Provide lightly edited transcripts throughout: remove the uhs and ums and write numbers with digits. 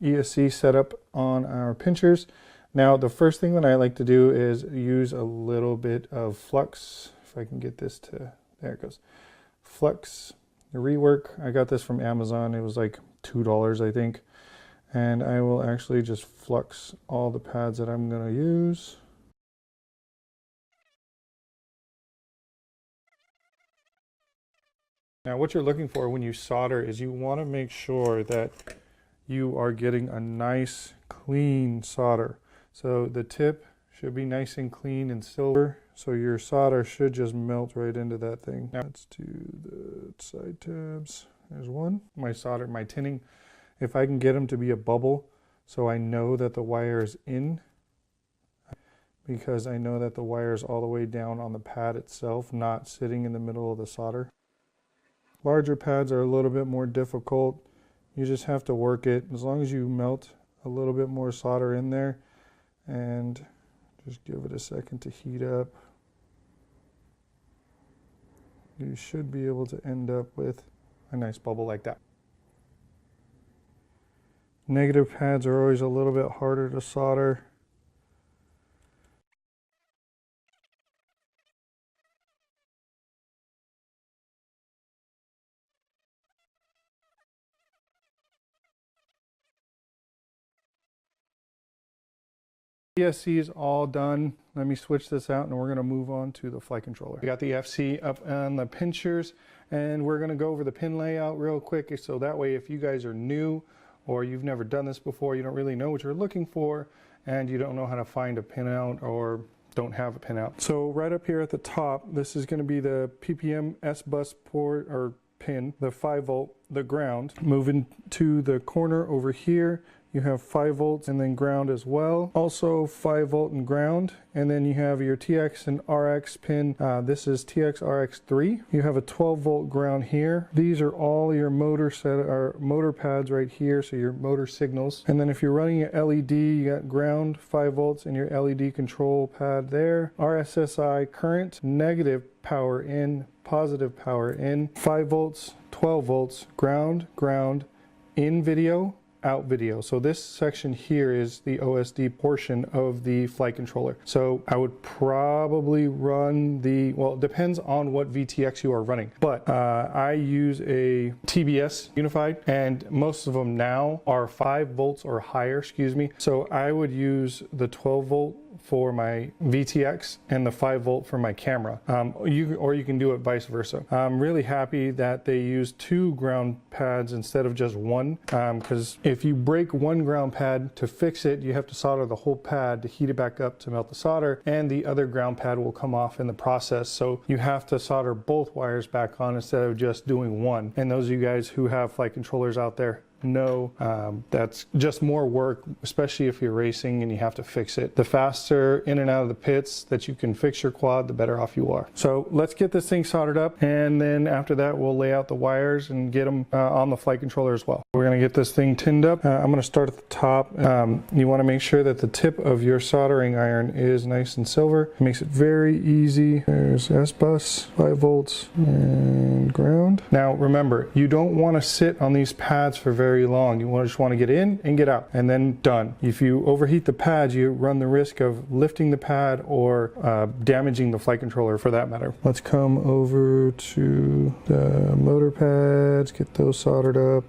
ESC setup on our pinchers. Now the first thing that I like to do is use a little bit of flux. If I can get this to, there it goes. Flux rework. I got this from Amazon. It was like $2, I think. And I will actually just flux all the pads that I'm going to use. Now what you're looking for when you solder is you want to make sure that you are getting a nice clean solder. So the tip should be nice and clean and silver. So your solder should just melt right into that thing. Now let's do the side tabs. There's one. My solder, my tinning, if I can get them to be a bubble so I know that the wire is in, because I know that the wire is all the way down on the pad itself, not sitting in the middle of the solder. Larger pads are a little bit more difficult. You just have to work it. As long as you melt a little bit more solder in there and just give it a second to heat up, you should be able to end up with a nice bubble like that. Negative pads are always a little bit harder to solder. ESC is all done. Let me switch this out and we're going to move on to the flight controller. We got the FC up on the pinchers and we're going to go over the pin layout real quick, so that way if you guys are new or you've never done this before, you don't really know what you're looking for and you don't know how to find a pinout or don't have a pinout. So right up here at the top, this is going to be the PPM S-bus port or pin, the 5-volt, the ground. Moving to the corner over here, you have 5 volts and then ground as well. Also 5 volt and ground. And then you have your TX and RX pin. This is TX RX3. You have a 12 volt ground here. These are all your motor motor pads right here, so your motor signals. And then if you're running an LED, you got ground, 5 volts, and your LED control pad there. RSSI current, negative power in, positive power in, 5 volts, 12 volts, ground, ground, in video, out video. So this section here is the OSD portion of the flight controller. So I would probably run the, well, it depends on what VTX you are running, but I use a TBS unified and most of them now are 5 volts or higher, excuse me. So I would use the 12 volt for my VTX and the 5 volt for my camera. Or you can do it vice versa. I'm really happy that they use 2 ground pads instead of just one, because if you break one ground pad, to fix it, you have to solder the whole pad to heat it back up to melt the solder, and the other ground pad will come off in the process. So you have to solder both wires back on instead of just doing one. And those of you guys who have flight controllers out there, no, that's just more work, especially if you're racing and you have to fix it. The faster in and out of the pits that you can fix your quad, the better off you are. So let's get this thing soldered up, and then after that we'll lay out the wires and get them on the flight controller as well. We're going to get this thing tinned up. I'm going to start at the top. You want to make sure that the tip of your soldering iron is nice and silver. It makes it very easy. There's S-bus, 5 volts, and ground. Now remember, you don't want to sit on these pads for very long. You just want to get in and get out and then done. If you overheat the pads, you run the risk of lifting the pad or damaging the flight controller for that matter. Let's come over to the motor pads, get those soldered up.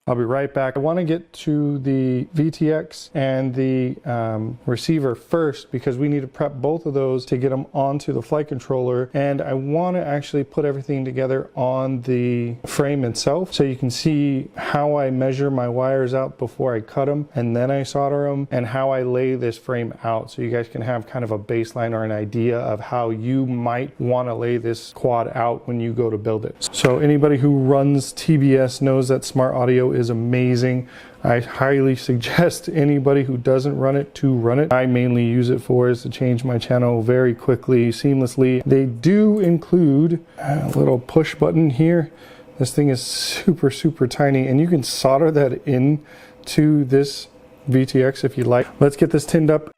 I'll be right back. I want to get to the VTX and the receiver first because we need to prep both of those to get them onto the flight controller, and I want to actually put everything together on the frame itself so you can see how I measure my wires out before I cut them and then I solder them, and how I lay this frame out so you guys can have kind of a baseline or an idea of how you might want to lay this quad out when you go to build it. So anybody who runs TBS knows that smart audio is amazing. I highly suggest anybody who doesn't run it to run it. I mainly use it for is to change my channel very quickly, seamlessly. They do include a little push button here This thing is super, super tiny, and you can solder that in to this VTX if you like. Let's get this tinned up.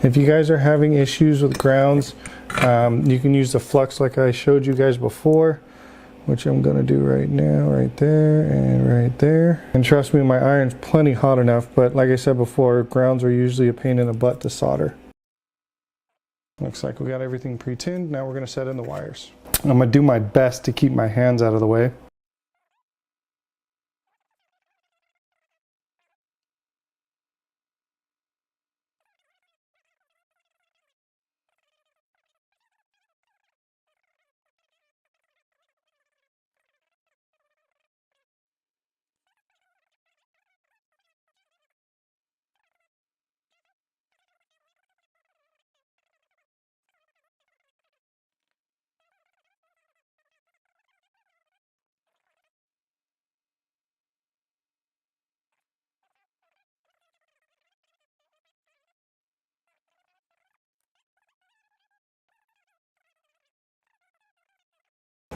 If you guys are having issues with grounds, you can use the flux like I showed you guys before, which I'm going to do right now, right there and right there. And trust me, my iron's plenty hot enough, but like I said before, grounds are usually a pain in the butt to solder. Looks like we got everything pre-tinned. Now we're going to set in the wires. I'm going to do my best to keep my hands out of the way.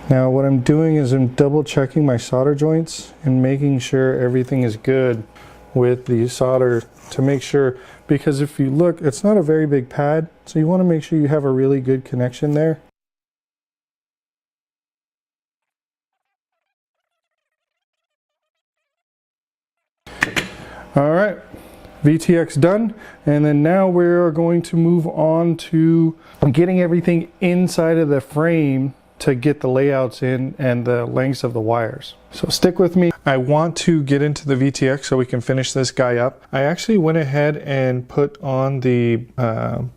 Now what I'm doing is I'm double checking my solder joints and making sure everything is good with the solder to make sure, because if you look, it's not a very big pad, so you want to make sure you have a really good connection there. All right, VTX done, and then now we're going to move on to getting everything inside of the frame to get the layouts in and the lengths of the wires. So stick with me. I want to get into the VTX so we can finish this guy up. I actually went ahead and put on the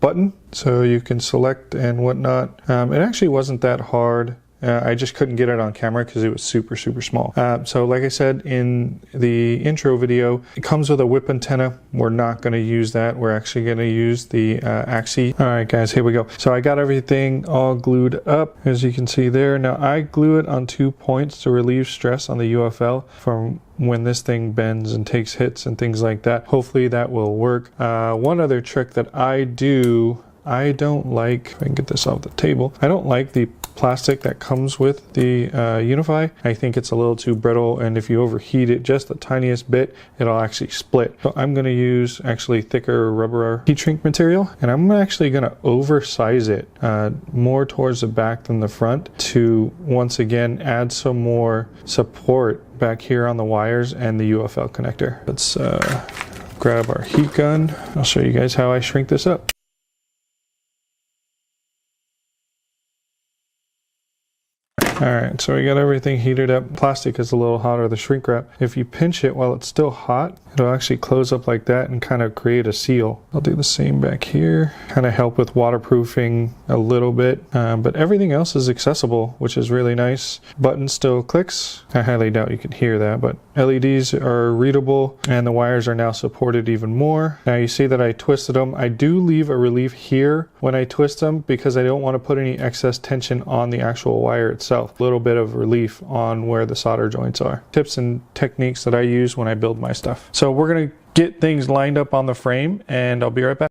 button so you can select and whatnot. It actually wasn't that hard. I just couldn't get it on camera because it was super, super small. So like I said in the intro video, it comes with a whip antenna. We're not going to use that. We're actually going to use the Axi. All right, guys, here we go. So I got everything all glued up, as you can see there. Now I glue it on 2 points to relieve stress on the UFL from when this thing bends and takes hits and things like that. Hopefully that will work. One other trick that I do, I don't like, if I can get this off the table, I don't like the plastic that comes with the Unify. I think it's a little too brittle, and if you overheat it just the tiniest bit, it'll actually split. So I'm going to use actually thicker rubber heat shrink material, and I'm actually going to oversize it more towards the back than the front to once again add some more support back here on the wires and the UFL connector. Let's grab our heat gun. I'll show you guys how I shrink this up. Alright, so we got everything heated up. Plastic is a little hotter, the shrink wrap. If you pinch it while it's still hot, it'll actually close up like that and kind of create a seal. I'll do the same back here. Kind of help with waterproofing a little bit, but everything else is accessible, which is really nice. Button still clicks. I highly doubt you can hear that, but LEDs are readable and the wires are now supported even more. Now you see that I twisted them. I do leave a relief here when I twist them because I don't want to put any excess tension on the actual wire itself. A little bit of relief on where the solder joints are. Tips and techniques that I use when I build my stuff. So we're going to get things lined up on the frame and I'll be right back.